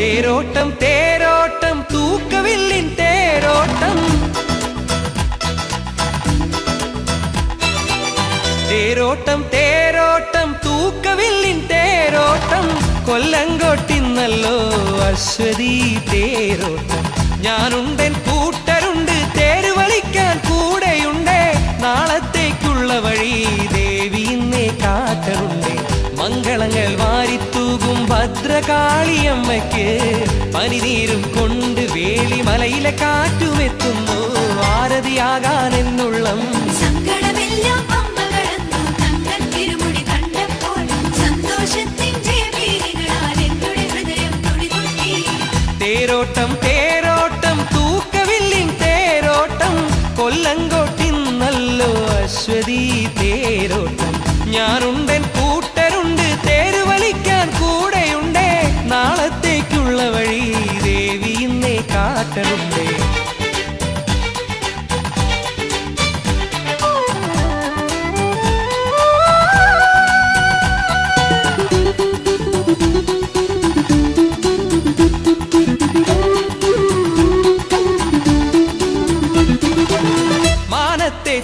തേരോട്ടം തേരോട്ടം തൂക്കവില്ലിൻ തേരോട്ടം തേരോട്ടം തേരോട്ടം തൂക്കവില്ലിൻ തേരോട്ടം കൊല്ലങ്കോട്ടിന്നല്ലോ അശ്വതി തേരോട്ടം ഞാനുണ്ടെൻ കൂട്ടരുണ്ട് തേര് വലിക്കാൻ കൂടെയുണ്ട് നാളത്തേക്കുള്ള വഴി ദേവി ഇന്നേ കാട്ടറുണ്ട് മംഗളങ്ങൾ വാരിത്തൂകും ഭദ്രകാളിയമ്മയ്ക്ക് പനിനീരും കൊണ്ട് വേളിമലയിലെ കാറ്റുമെത്തുന്നു ആരതിയാകാൻ എന്നുള്ളം തേരോട്ടം തേരോട്ടം തൂക്കവില്ലിൻ തേരോട്ടം കൊല്ലങ്കോട്ടിന്നല്ലോ അശ്വതി തേരോട്ടം ഞാനുണ്ടെൻ കൂട്ടരുണ്ട് തേര് വലിക്കാൻ കൂടെയുണ്ട് നാളത്തേക്കുള്ള വഴി ദേവി ഇന്നേ കാട്ടറുണ്ട്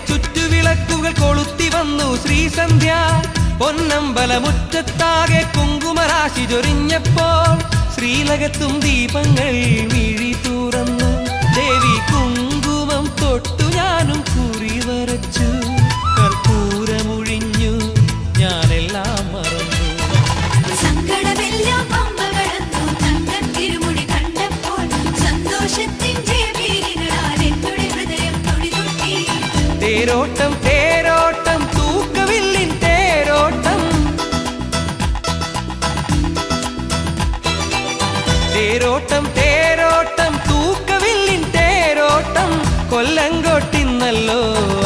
ചുറ്റുവിളക്കുകൾ കൊളുത്തി വന്നു ശ്രീസന്ധ്യ പൊന്നമ്പലമുറ്റത്താകെ കുങ്കുമരാശി ചൊരിഞ്ഞപ്പോൾ ശ്രീലകത്തും ദീപങ്ങൾ മിഴി തുറന്നു ദേവി കുങ്കുമം തൊട്ടു ഞാനും കുറി വരച്ചു കർപ്പൂരമൊഴിഞ്ഞു ഞാനെല്ലാം മറന്നു തേരോട്ടം തേരോട്ടം തൂക്കവില്ലിൻ തേരോട്ടം തേരോട്ടം തേരോട്ടം തൂക്കവില്ലിൻ തേരോട്ടം കൊല്ലങ്കോട്ടിന്നല്ലോ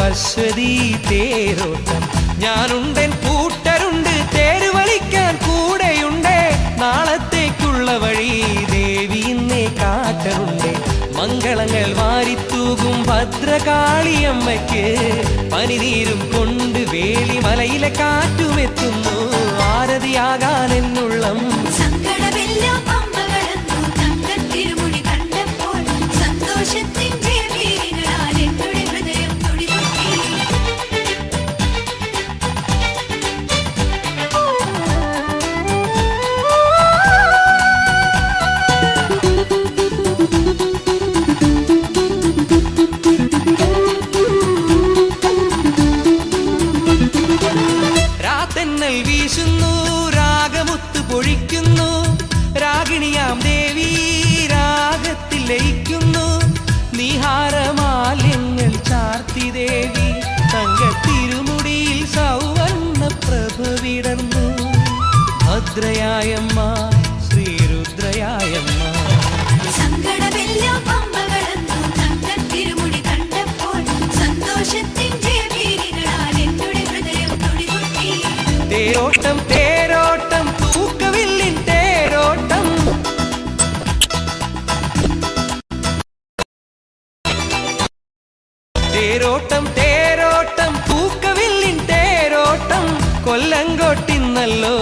അശ്വതി തേരോട്ടം ഞാനുണ്ടെൻ കൂട്ടരുണ്ട് തേര് വലിക്കാൻ കൂടെയുണ്ട് നാളത്തേക്കുള്ള വഴി ദേവി ഇന്നേ കാട്ടറുണ്ട് മംഗളങ്ങൾ വാരിത്തൂകും ഭദ്രകാളിയമ്മയ്ക്ക് പനിനീരും കൊണ്ട് വേളിമലയിലെ കാറ്റുമെത്തുന്നു ആരതിയാകാൻ എന്നുള്ളം വീശുന്നു രാഗമുത്ത് പൊഴിക്കുന്നു രാഗിണിയാം ദേവി രാഗത്തിൽ ലയിക്കുന്നു നിഹാരമാല്യങ്ങൾ ചാർത്തി ദേവി തങ്കത്തിരുമുടിയിൽ സൗവർണ്ണ പ്രഭ വിടർന്നു ഭദ്രയായമ്മ ശ്രീരുദ്രയായമ്മ തേരോട്ടം തേരോട്ടം തൂക്കവില്ലിൻ തേരോട്ടം തേരോട്ടം തേരോട്ടം തൂക്കവില്ലിൻ തേരോട്ടം കൊല്ലങ്കോട്ടിന്നല്ലോ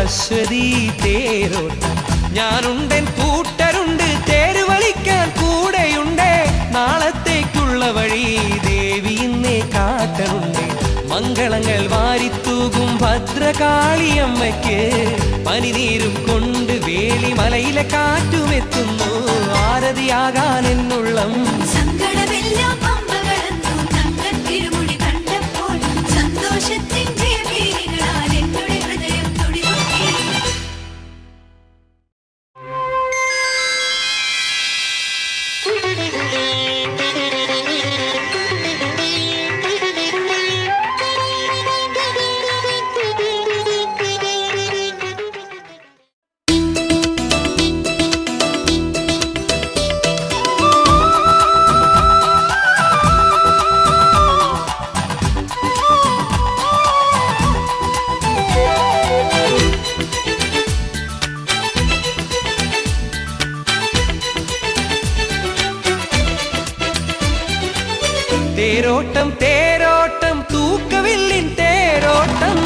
അശ്വതി തേരോട്ടം ഞാനുണ്ടെൻ കൂട്ടരുണ്ട് തേര് വലിക്കാൻ കൂടെയുണ്ട് നാളത്തേക്കുള്ള വഴി ദേവി ഇന്നേ കാട്ടറുണ്ട് മംഗളങ്ങൾ വാരിത്തൂകും ഭദ്രകാളിയമ്മയ്ക്ക് പനിനീരും കൊണ്ട് വേളിമലയിലെ കാറ്റുമെത്തുന്നു ആരതിയാകാൻ എന്നുള്ളം തേരോട്ടം തേരോട്ടം തൂക്കവില്ലിൻ തേരോട്ടം